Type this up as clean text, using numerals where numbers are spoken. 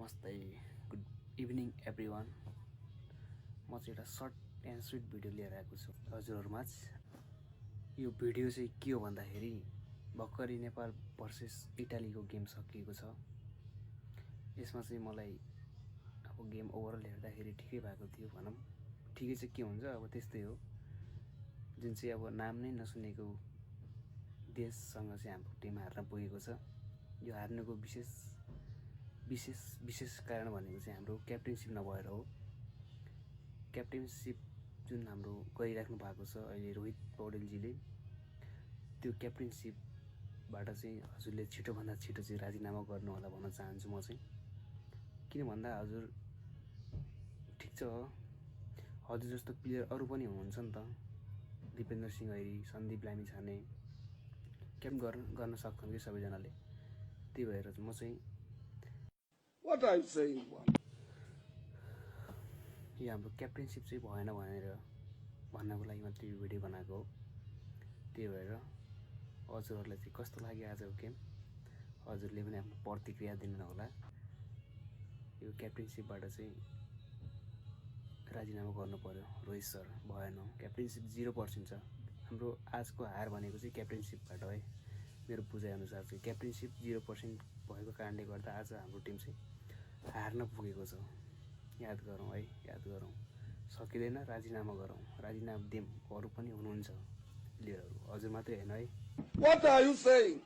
नमस्ते, good evening everyone. म चाहिँ एउटा सर्ट एन्ड स्विट भिडियो लिएर आएको छु हजुरहरूमाझ। यो भिडियो चाहिँ के हो भन्दाखेरि भर्खरै नेपाल भर्सेस इटालीको गेम सकिएको छ। यसमा चाहिँ मलाई अब गेम ओभरअल हेर्दाखेरि ठिकै भएको थियो भनौँ। ठिकै चाहिँ के हुन्छ, अब त्यस्तै हो। जुन चाहिँ अब नाम नै नसुनेको देशसँग चाहिँ हाम्रो टिम हार्न पुगेको छ। यो हार्नुको विशेष कारण भनेको चाहिँ हाम्रो क्याप्टेनसिप नभएर हो। क्याप्टेनसिप जुन हाम्रो गरिराख्नु भएको छ अहिले रोहित पौडेलजीले, त्यो क्याप्टेनसिपबाट चाहिँ हजुरले छिटोभन्दा छिटो चाहिँ राजीनामा गर्नु होला भन्न चाहन्छु म चाहिँ। किन भन्दा हजुर ठिक छ, हजुर जस्तो प्लेयर अरू पनि हुनुहुन्छ नि त। दिपेन्द्र सिंह ऐरी, सन्दीप लामिछाने क्याम्प गर्न सक्छन् कि सबैजनाले। त्यही भएर म चाहिँ What are you saying? यो हाम्रो क्याप्टेनसिप चाहिँ भएन भनेर भन्नको लागि मात्रै यो भिडियो बनाएको हो। त्यही भएर हजुरहरूलाई चाहिँ कस्तो लाग्यो आजको गेम, हजुरले पनि आफ्नो प्रतिक्रिया दिनु होला। यो क्याप्टेनसिपबाट चाहिँ राजीनामा गर्नु पर्यो रोहित सर, भएन। क्याप्टेनसिप 0% छ। हाम्रो आजको हार भनेको चाहिँ क्याप्टेनसिपबाट है। मेरो बुझाइअनुसार चाहिँ क्याप्टेनसिप 0% भएको कारणले गर्दा आज हाम्रो टिम चाहिँ हार्न पुगेको छ। याद गरौँ है, याद गरौँ। सकिँदैन, राजीनामा गरौँ, राजीनामा दिउँ। अरू पनि हुनुहुन्छ प्लेयरहरू, हजुर मात्रै होइन है। What are you saying?